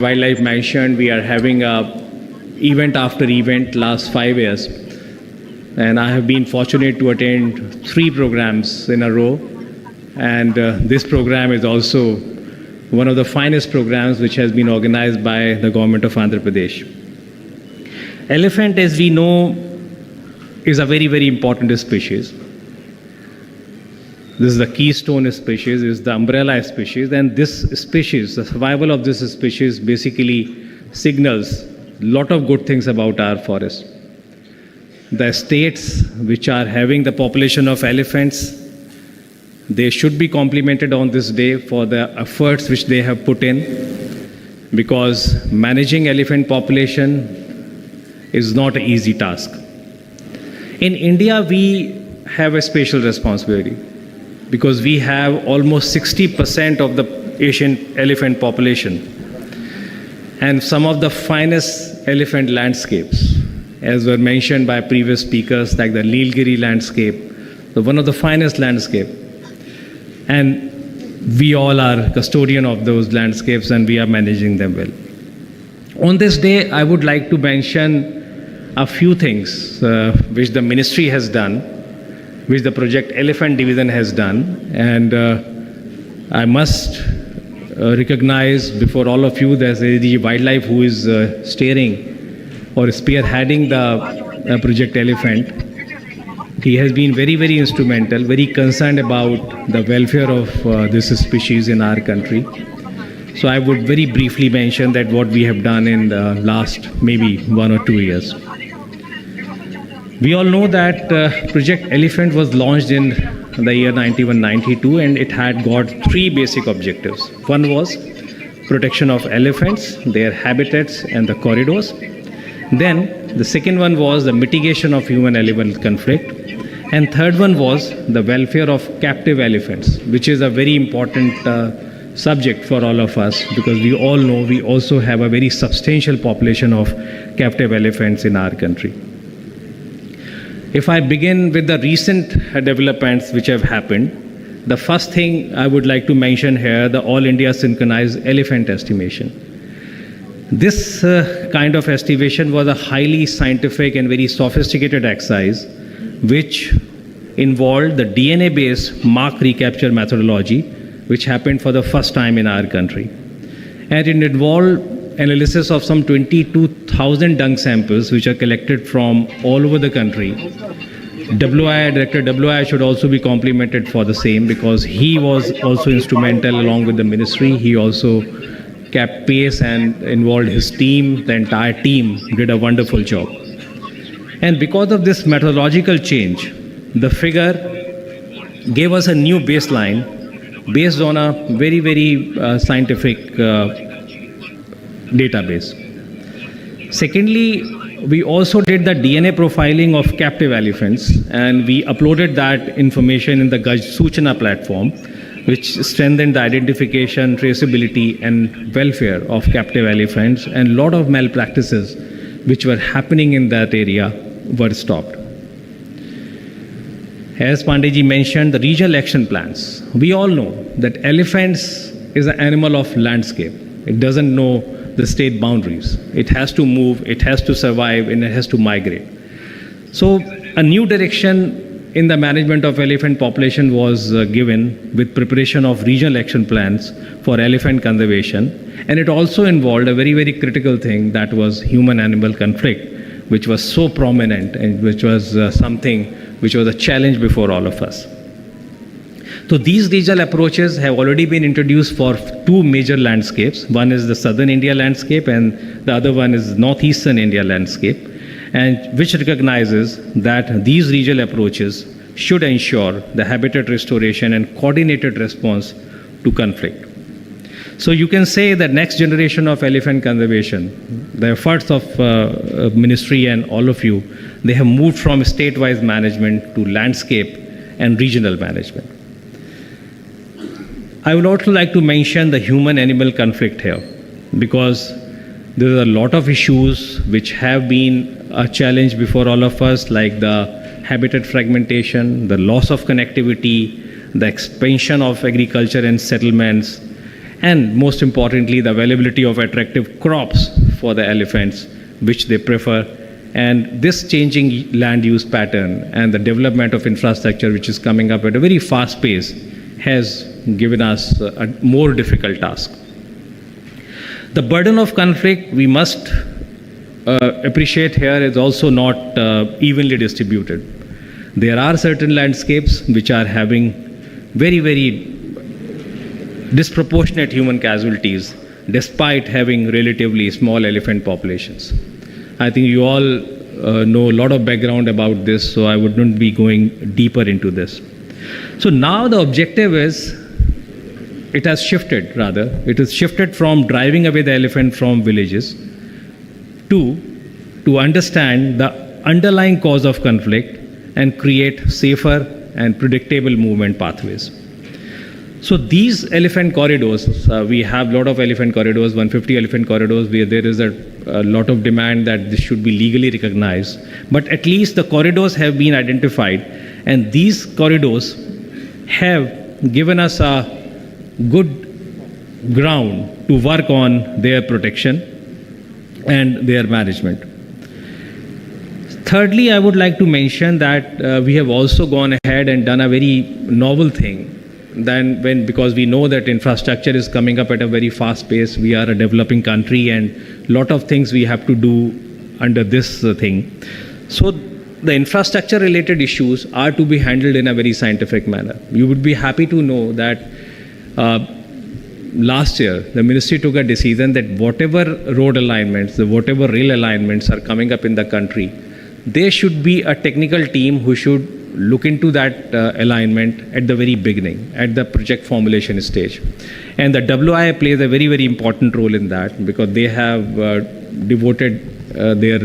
Wildlife mentioned, we are having event after event last 5 years, and I have been fortunate to attend 3 programs in a row, and this program is also one of the finest programs which has been organized by the government of Andhra Pradesh. Elephant, as we know, is a very, very important species. This is the keystone species, is the umbrella species, and this species, the survival of this species basically signals a lot of good things about our forest. The states which are having the population of elephants, they should be complimented on this day for the efforts which they have put in, because managing elephant population is not an easy task. In India, we have a special responsibility, because we have almost 60% of the Asian elephant population and some of the finest elephant landscapes, as were mentioned by previous speakers, like the Nilgiri landscape, one of the finest landscape. And we all are custodian of those landscapes and we are managing them well. On this day, I would like to mention a few things which the ministry has done, which the Project Elephant Division has done, and I must recognize before all of you there's the wildlife who is steering or spearheading the Project Elephant. He has been very, very instrumental, very concerned about the welfare of this species in our country. So I would very briefly mention that what we have done in the last maybe 1 or 2 years. We all know that Project Elephant was launched in the year 91-92, and it had got 3 basic objectives. One was protection of elephants, their habitats and the corridors. Then the second one was the mitigation of human-elephant conflict. And third one was the welfare of captive elephants, which is a very important subject for all of us, because we all know we also have a very substantial population of captive elephants in our country. If I begin with the recent developments which have happened, the first thing I would like to mention here, the All India Synchronized Elephant Estimation. This kind of estimation was a highly scientific and very sophisticated exercise which involved the DNA-based mark recapture methodology, which happened for the first time in our country. And it involved analysis of some 22,000 dung samples which are collected from all over the country. Director WI should also be complimented for the same, because he was also instrumental along with the ministry. He also kept pace and involved his team. The entire team did a wonderful job. And because of this methodological change, the figure gave us a new baseline based on a very, very scientific database. Secondly, we also did the DNA profiling of captive elephants, and we uploaded that information in the Gaj Suchana platform, which strengthened the identification, traceability and welfare of captive elephants, and a lot of malpractices which were happening in that area were stopped. As Pandeyji mentioned, the regional action plans. We all know that elephants is an animal of landscape. It doesn't know the state boundaries. It has to move, it has to survive, and it has to migrate. So a new direction in the management of elephant population was given with preparation of regional action plans for elephant conservation. And it also involved a very, very critical thing, that was human-animal conflict, which was so prominent and which was something which was a challenge before all of us. So these regional approaches have already been introduced for 2 major landscapes. One is the southern India landscape and the other one is northeastern India landscape, and which recognizes that these regional approaches should ensure the habitat restoration and coordinated response to conflict. So you can say that next generation of elephant conservation, the efforts of ministry and all of you, they have moved from state-wise management to landscape and regional management. I would also like to mention the human-animal conflict here, because there are a lot of issues which have been a challenge before all of us, like the habitat fragmentation, the loss of connectivity, the expansion of agriculture and settlements, and most importantly, the availability of attractive crops for the elephants, which they prefer. And this changing land use pattern and the development of infrastructure, which is coming up at a very fast pace, has given us a more difficult task. The burden of conflict, we must appreciate here, is also not evenly distributed. There are certain landscapes which are having very, very disproportionate human casualties despite having relatively small elephant populations. I think you all know a lot of background about this, so I would not be going deeper into this. So now the objective is, it has shifted from driving away the elephant from villages to understand the underlying cause of conflict and create safer and predictable movement pathways. So these elephant corridors, we have a lot of elephant corridors, 150 elephant corridors, where there is a lot of demand that this should be legally recognized. But at least the corridors have been identified, and these corridors have given us a good ground to work on their protection and their management. Thirdly, I would like to mention that we have also gone ahead and done a very novel thing. Because we know that infrastructure is coming up at a very fast pace, we are a developing country, and a lot of things we have to do under this thing. So the infrastructure related issues are to be handled in a very scientific manner. You would be happy to know that last year the ministry took a decision that whatever road alignments, whatever rail alignments are coming up in the country, there should be a technical team who should look into that alignment at the very beginning, at the project formulation stage. And the WI plays a very, very important role in that, because they have devoted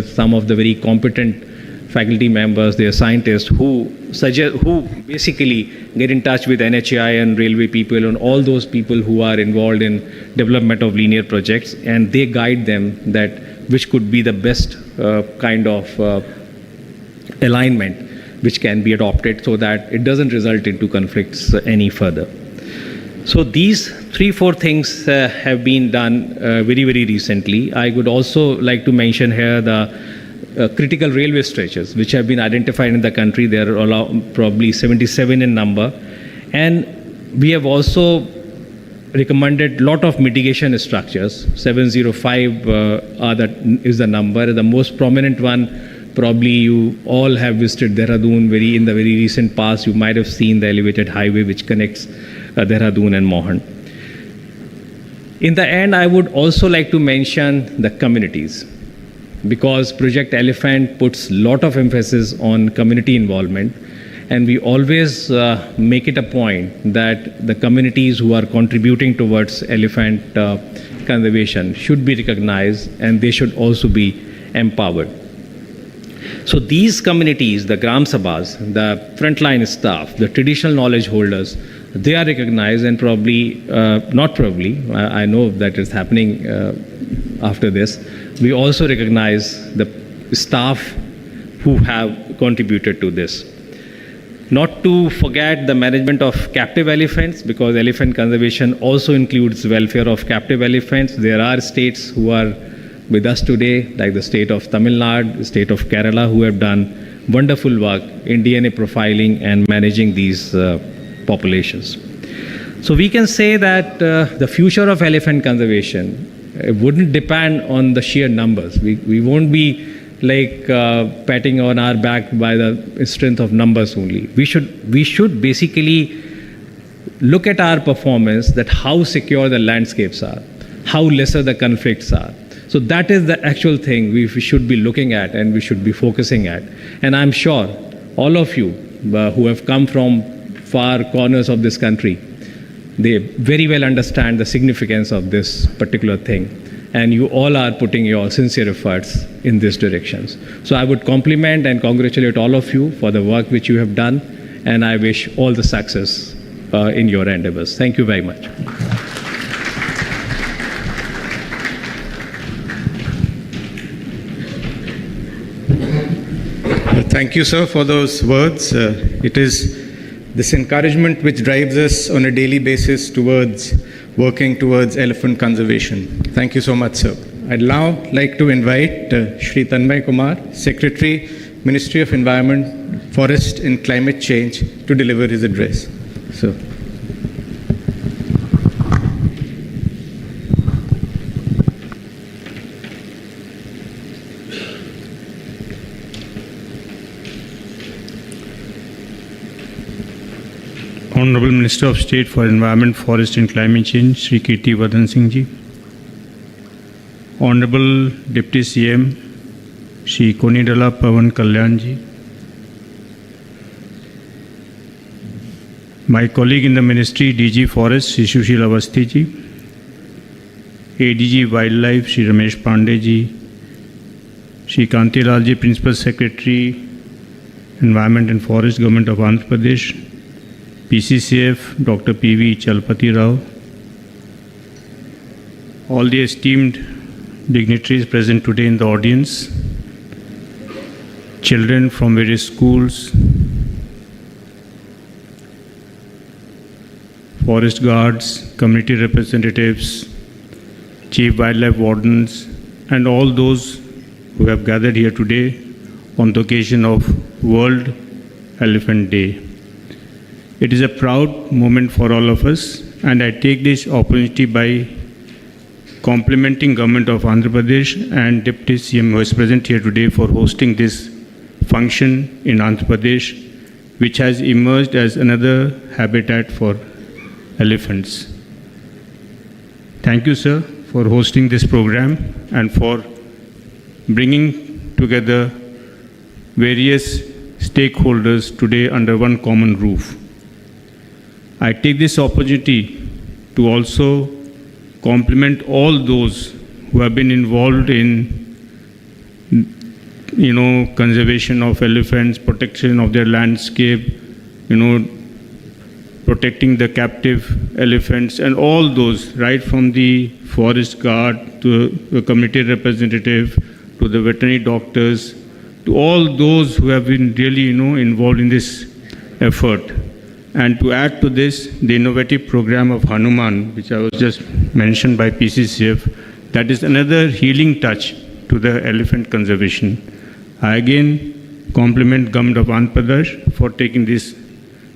some of the very competent faculty members, their scientists, who basically get in touch with NHAI and railway people and all those people who are involved in development of linear projects, and they guide them that which could be the best kind of alignment which can be adopted so that it doesn't result into conflicts any further. So these 3-4 things have been done very, very recently. I would also like to mention here the critical railway stretches which have been identified in the country. There are probably 77 in number, and we have also recommended a lot of mitigation structures. 705 is the number. The most prominent one, probably you all have visited Dehradun in the very recent past. You might have seen the elevated highway which connects Dehradun and Mohan. In the end, I would also like to mention the communities, because Project Elephant puts a lot of emphasis on community involvement, and we always make it a point that the communities who are contributing towards elephant conservation should be recognized, and they should also be empowered. So these communities, the Gram Sabhas, the frontline staff, the traditional knowledge holders, they are recognized, and I know that is happening after this. We also recognize the staff who have contributed to this. Not to forget the management of captive elephants, because elephant conservation also includes welfare of captive elephants. There are states who are with us today, like the state of Tamil Nadu, the state of Kerala, who have done wonderful work in DNA profiling and managing these populations. So we can say that the future of elephant conservation wouldn't depend on the sheer numbers. We won't be like patting on our back by the strength of numbers only. We should basically look at our performance, that how secure the landscapes are, how lesser the conflicts are. So that is the actual thing we should be looking at and we should be focusing at. And I'm sure all of you who have come from far corners of this country, they very well understand the significance of this particular thing. And you all are putting your sincere efforts in these directions. So I would compliment and congratulate all of you for the work which you have done, and I wish all the success in your endeavors. Thank you very much. Thank you, sir, for those words. It is this encouragement which drives us on a daily basis towards working towards elephant conservation. Thank you so much, sir. I'd now like to invite Shri Tanmay Kumar, Secretary, Ministry of Environment, Forest and Climate Change, to deliver his address. So. Honorable Minister of State for Environment, Forest and Climate Change, Shri Kirti Vardhan Singh Ji. Honorable Deputy CM, Shri Konidala Pawan Kalyan Ji. My colleague in the Ministry, DG Forest, Shri Sushil Awasthi Ji. ADG Wildlife, Shri Ramesh Pandey Ji. Shri Kantilal Ji, Principal Secretary, Environment and Forest, Government of Andhra Pradesh. PCCF, Dr. PV Chalpati Rao, all the esteemed dignitaries present today in the audience, children from various schools, forest guards, community representatives, chief wildlife wardens, and all those who have gathered here today on the occasion of World Elephant Day. It is a proud moment for all of us, and I take this opportunity by complimenting Government of Andhra Pradesh and Deputy CM who is present here today for hosting this function in Andhra Pradesh, which has emerged as another habitat for elephants. Thank you, sir, for hosting this program and for bringing together various stakeholders today under one common roof. I take this opportunity to also compliment all those who have been involved in, conservation of elephants, protection of their landscape, protecting the captive elephants, and all those, right from the forest guard to the community representative, to the veterinary doctors, to all those who have been really, involved in this effort. And to add to this, the innovative program of Hanuman, which I was just mentioned by PCCF, that is another healing touch to the elephant conservation. I again compliment Government of Andhra Pradesh for taking this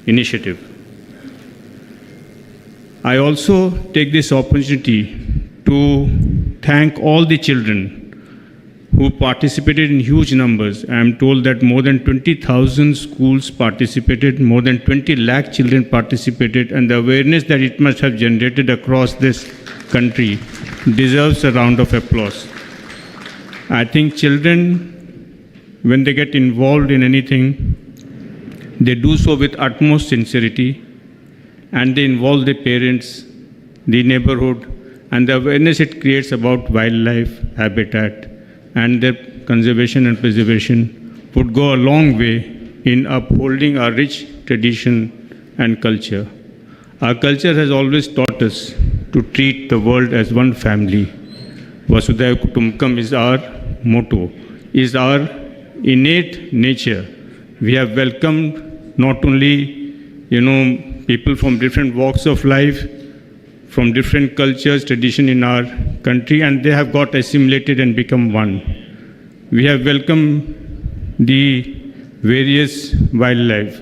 initiative. I also take this opportunity to thank all the children who participated in huge numbers. I am told that more than 20,000 schools participated, more than 20 lakh children participated, and the awareness that it must have generated across this country deserves a round of applause. I think children, when they get involved in anything, they do so with utmost sincerity, and they involve the parents, the neighborhood, and the awareness it creates about wildlife, habitat, and their conservation and preservation would go a long way in upholding our rich tradition and culture. Our culture has always taught us to treat the world as one family. Vasudhaiva Kutumbakam is our motto, is our innate nature. We have welcomed not only, people from different walks of life, from different cultures, tradition in our country, and they have got assimilated and become one. We have welcomed the various wildlife.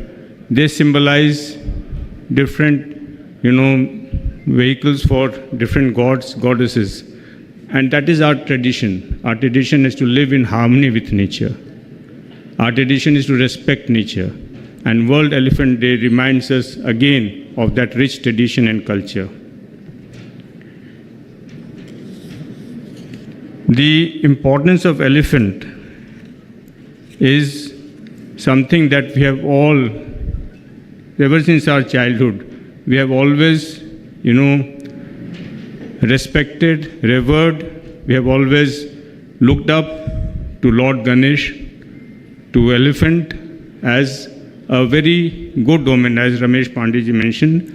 They symbolize different, vehicles for different gods, goddesses. And that is our tradition. Our tradition is to live in harmony with nature. Our tradition is to respect nature. And World Elephant Day reminds us again of that rich tradition and culture. The importance of elephant is something that we have all, ever since our childhood, we have always, respected, revered. We have always looked up to Lord Ganesh, to elephant as a very good omen, as Ramesh Pandey ji mentioned.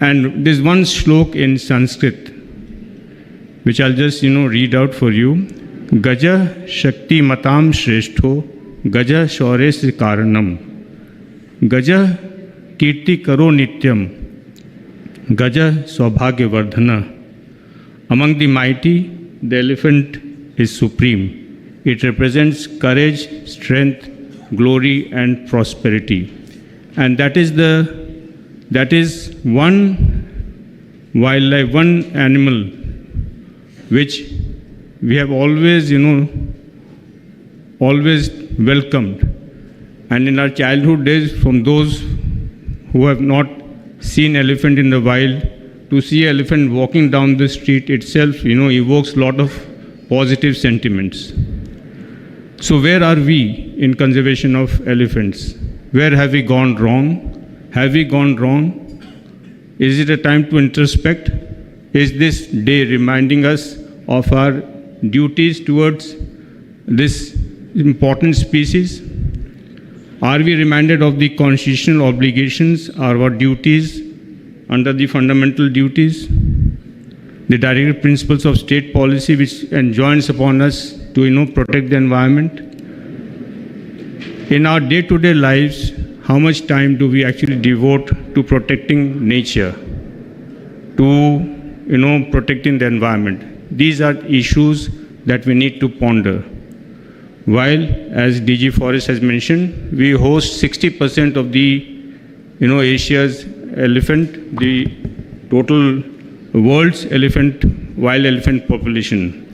And there's one shlok in Sanskrit, which I'll just, read out for you. Gaja Shakti Matam Shrestho, Gaja Shaures Karanam, Gaja Kirti Karo Nityam, Gaja Saubhagyavardhana. Among the mighty, the elephant is supreme. It represents courage, strength, glory, and prosperity. And that is one wildlife, one animal which we have always, always welcomed. And in our childhood days, from those who have not seen elephant in the wild, to see elephant walking down the street itself, evokes a lot of positive sentiments. So where are we in conservation of elephants? Where have we gone wrong? Have we gone wrong? Is it a time to introspect? Is this day reminding us of our duties towards this important species? Are we reminded of the constitutional obligations, our duties under the fundamental duties, the directive principles of state policy which enjoins upon us to protect the environment? In our day-to-day lives, how much time do we actually devote to protecting nature, to protecting the environment? These are issues that we need to ponder. While, as DG Forest has mentioned, we host 60% of the Asia's elephant, the total world's wild elephant population.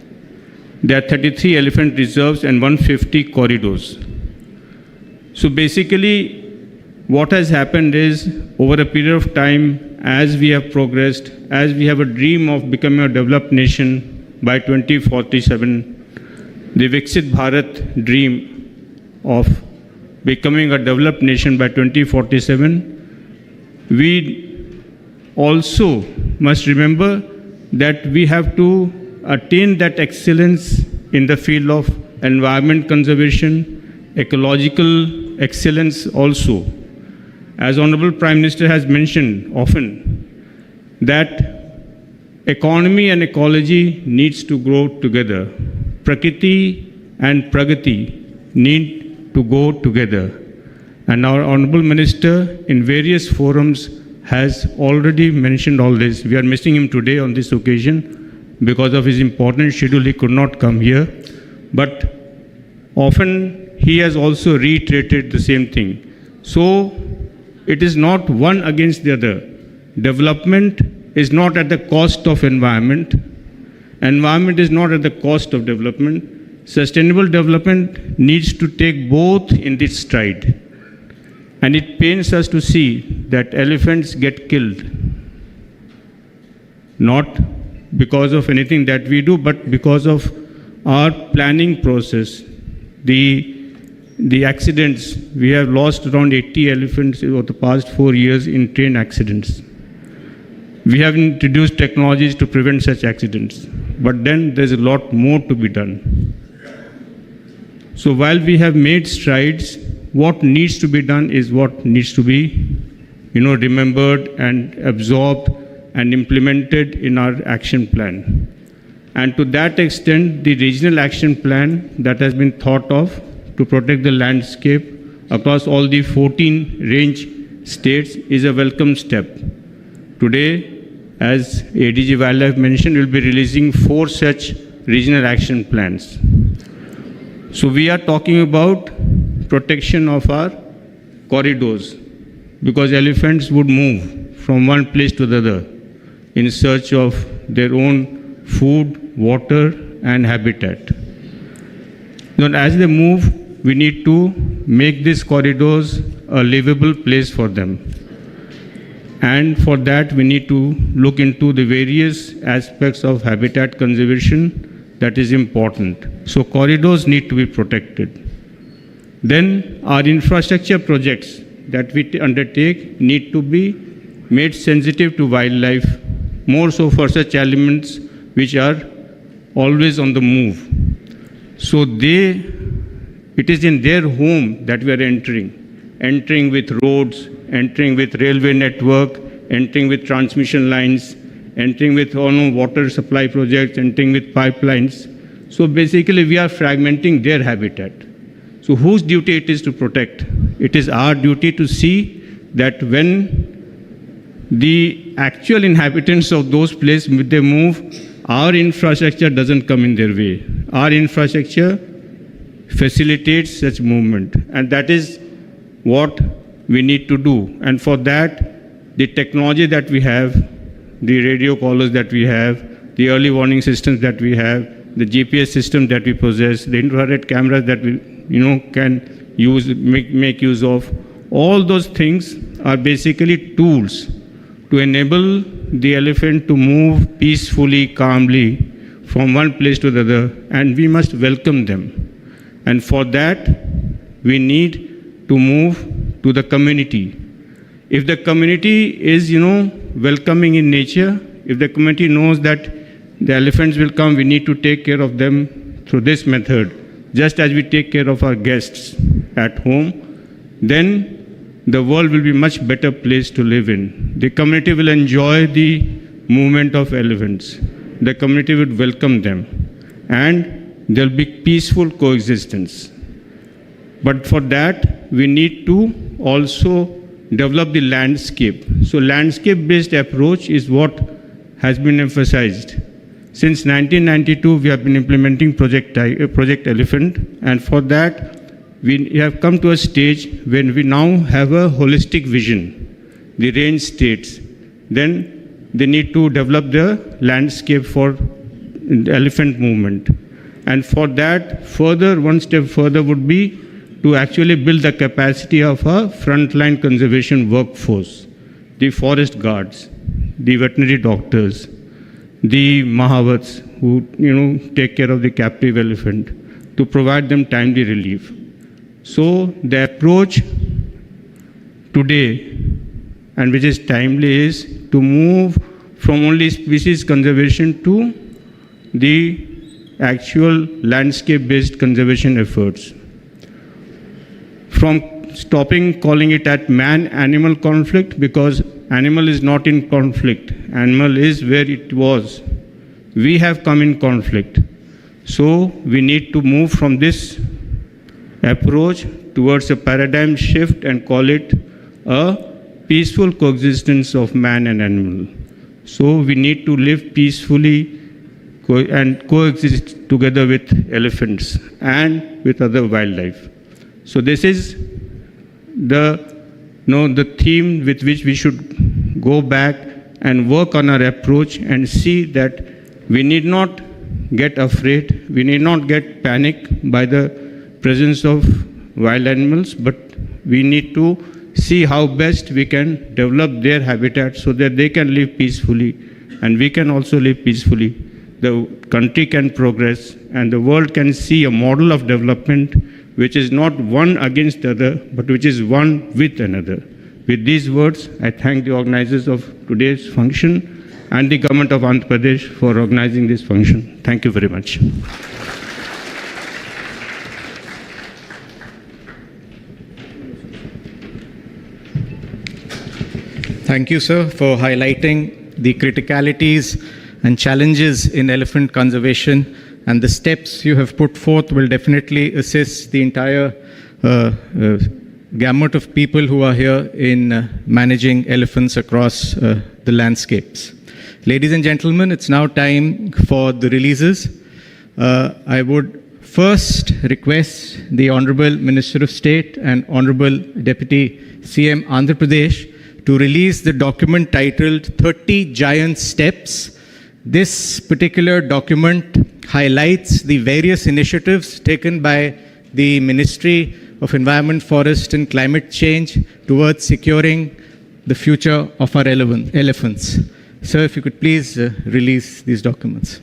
There are 33 elephant reserves and 150 corridors. So basically, what has happened is, over a period of time, as we have progressed, as we have a dream of becoming a developed nation by 2047, the Viksit Bharat dream of becoming a developed nation by 2047, we also must remember that we have to attain that excellence in the field of environment conservation, ecological excellence also. As Honorable Prime Minister has mentioned often, that economy and ecology needs to grow together. Prakriti and Pragati need to go together. And our Honorable Minister in various forums has already mentioned all this. We are missing him today on this occasion because of his important schedule. He could not come here. But often he has also reiterated the same thing. So it is not one against the other. Development is not at the cost of environment. Environment is not at the cost of development. Sustainable development needs to take both in its stride. And it pains us to see that elephants get killed, not because of anything that we do, but because of our planning process. The accidents, we have lost around 80 elephants over the past 4 years in train accidents. We have introduced technologies to prevent such accidents, but then there's a lot more to be done. So while we have made strides, what needs to be done is what needs to be, remembered and absorbed and implemented in our action plan. And to that extent, the regional action plan that has been thought of to protect the landscape across all the 14 range states is a welcome step. Today, as ADG Wildlife mentioned, we will be releasing 4 such regional action plans. So we are talking about protection of our corridors, because elephants would move from one place to the other in search of their own food, water, and habitat. Now, as they move, we need to make these corridors a livable place for them. And for that, we need to look into the various aspects of habitat conservation that is important. So corridors need to be protected. Then our infrastructure projects that we undertake need to be made sensitive to wildlife, more so for such elements which are always on the move. So it is in their home that we are entering with roads, entering with railway network, entering with transmission lines, entering with water supply projects, entering with pipelines. So basically we are fragmenting their habitat. So whose duty it is to protect? It is our duty to see that when the actual inhabitants of those places, they move, our infrastructure doesn't come in their way. Our infrastructure facilitates such movement, and that is what we need to do. And for that, the technology that we have, the radio collars that we have, the early warning systems that we have, the GPS system that we possess, the infrared cameras that we can use, make use of, all those things are basically tools to enable the elephant to move peacefully, calmly from one place to the other, and we must welcome them. And for that, we need to move to the community. If the community is, welcoming in nature, if the community knows that the elephants will come, we need to take care of them through this method, just as we take care of our guests at home, then the world will be a much better place to live in. The community will enjoy the movement of elephants. The community would welcome them, and there will be peaceful coexistence. But for that, we need to also develop the landscape. So landscape-based approach is what has been emphasized. Since 1992, we have been implementing Project Elephant, and for that, we have come to a stage when we now have a holistic vision, the range states. Then they need to develop the landscape for the elephant movement. And for that, one step further would be to actually build the capacity of a frontline conservation workforce, the forest guards, the veterinary doctors, the Mahavats who take care of the captive elephant, to provide them timely relief. So the approach today, and which is timely, is to move from only species conservation to the actual landscape-based conservation efforts. From stopping calling it at man-animal conflict, because animal is not in conflict. Animal is where it was. We have come in conflict. So we need to move from this approach towards a paradigm shift and call it a peaceful coexistence of man and animal. So we need to live peacefully and coexist together with elephants and with other wildlife. So this is the theme with which we should go back and work on our approach and see that we need not get afraid, we need not get panicked by the presence of wild animals, but we need to see how best we can develop their habitat so that they can live peacefully and we can also live peacefully. The country can progress and the world can see a model of development which is not one against the other, but which is one with another. With these words, I thank the organizers of today's function and the government of Andhra Pradesh for organizing this function. Thank you very much. Thank you, sir, for highlighting the criticalities and challenges in elephant conservation, and the steps you have put forth will definitely assist the entire gamut of people who are here in managing elephants across the landscapes. Ladies and gentlemen, it's now time for the releases. I would first request the Honorable Minister of State and Honorable Deputy CM Andhra Pradesh to release the document titled 30 Giant Steps. This particular document highlights the various initiatives taken by the Ministry of Environment, Forest and Climate Change towards securing the future of our elephants. Sir, if you could please release these documents.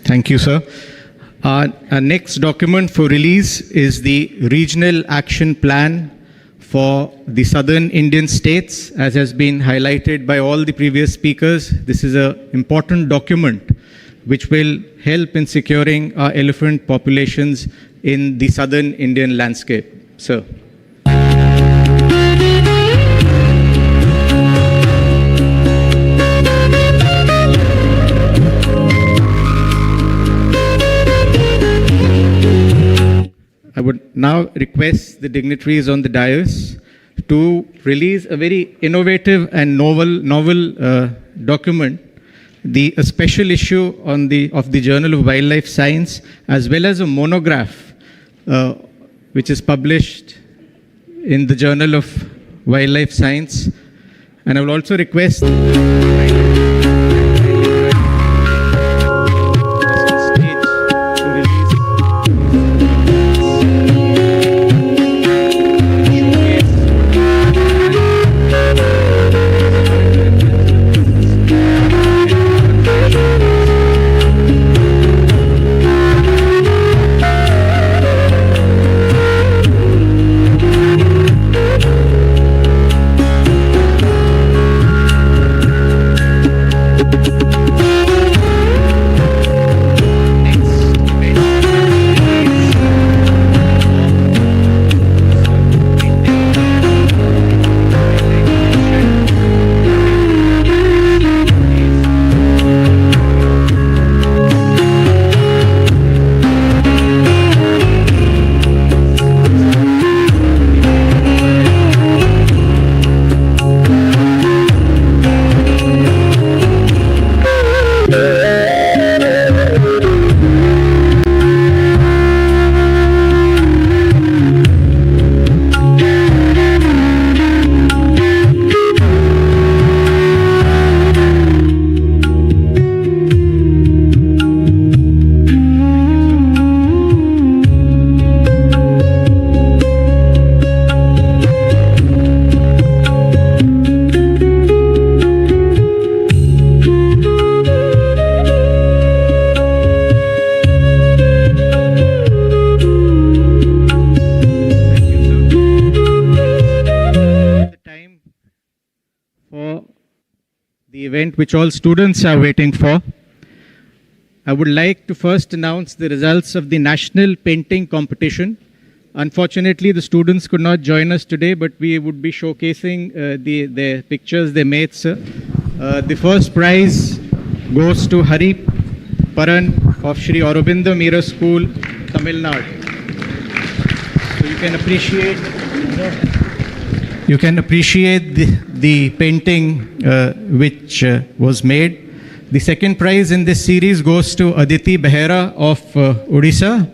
Thank you, sir. Our next document for release is the Regional Action Plan for the Southern Indian states. As has been highlighted by all the previous speakers, this is an important document which will help in securing our elephant populations in the Southern Indian landscape. Sir. I would now request the dignitaries on the dais to release a very innovative and novel document, a special issue of the Journal of Wildlife Science, as well as a monograph which is published in the Journal of Wildlife Science. And I will also request which all students are waiting for. I would like to first announce the results of the National Painting Competition. Unfortunately, the students could not join us today, but we would be showcasing the pictures they made, sir. The first prize goes to Hari Paran of Shri Aurobindo Mira School, Tamil Nadu. So you can appreciate the painting which was made. The second prize in this series goes to Aditi Behera of Odisha.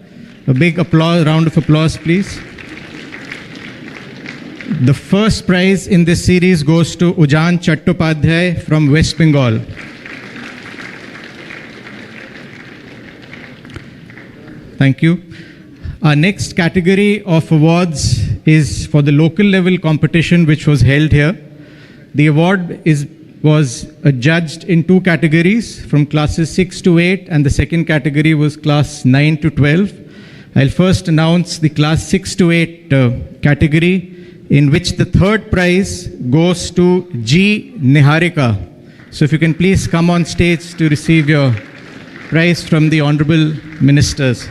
A big round of applause, please. The first prize in this series goes to Ujan Chattopadhyay from West Bengal. Thank you. Our next category of awards is for the local level competition which was held here. The award was judged in two categories, from classes 6 to 8, and the second category was class 9 to 12. I'll first announce the class 6 to 8 category, in which the third prize goes to G. Niharika. So if you can please come on stage to receive your prize from the Honorable Ministers.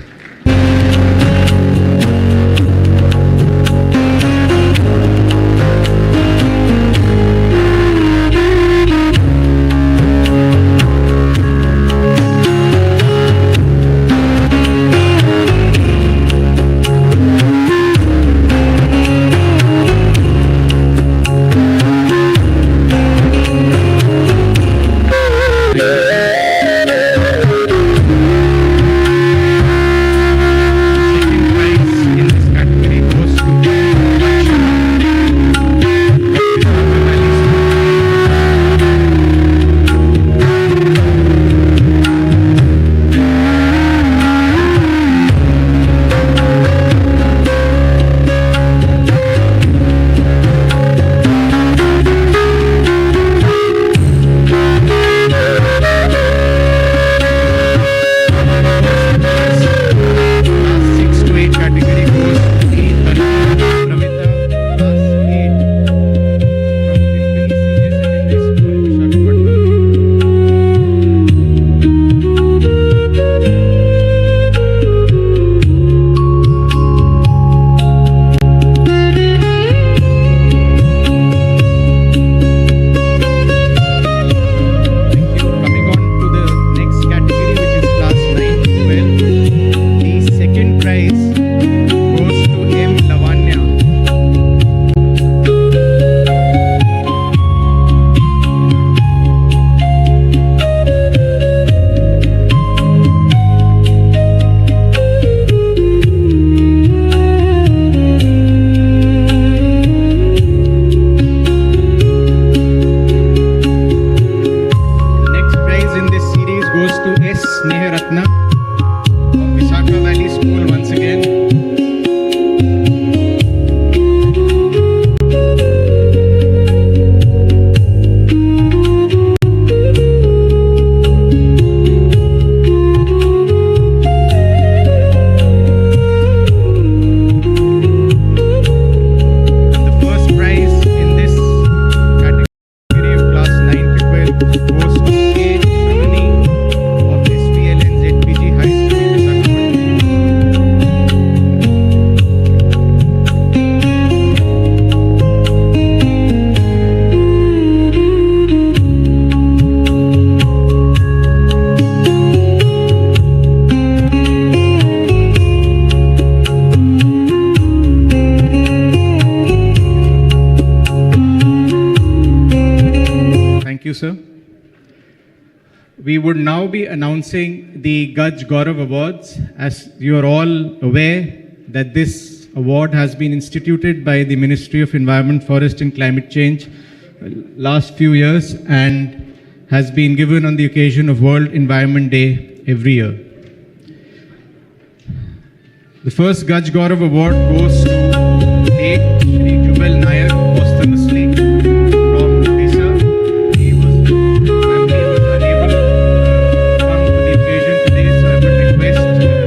Sneha Ratna of Visakha Valley School once again. And the first prize in this category of class 9 to 12 goes to K. Shamini of SVLN ZPG High School, Visakhapatnam. Thank you, sir. We would now be announcing the Gaj Gaurav Awards. As you are all aware that this award has been instituted by the Ministry of Environment, Forest and Climate Change last few years and has been given on the occasion of World Environment Day every year. The first Gaj Gaurav Award goes to late Shri Jubal Nayak posthumously from Odisha. He was unable to come to the occasion today, so I would request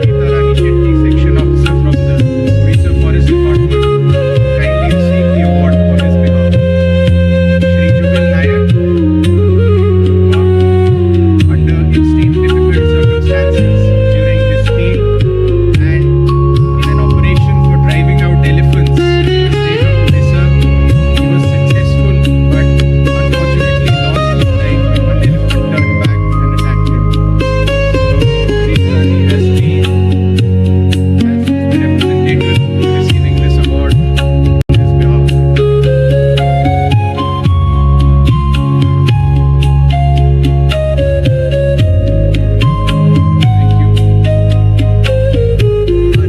Rita Rani Shetty, Section Officer from the Odisha Forest Department, to kindly receive the award on his behalf. Shri Jubal Nayak worked under extreme difficult circumstances during his field and in an operation for driving out elephants in the state of Odisha. He was successful but unfortunately lost his life when one elephant turned back and attacked him. So Rani has been as the representative receiving this award on his behalf.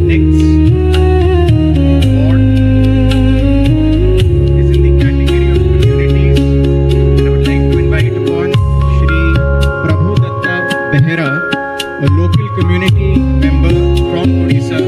Thank you. Our next award is in the category of communities, and I would like to invite upon Shri Prabhu Datta Behera, a local community member from Odisha,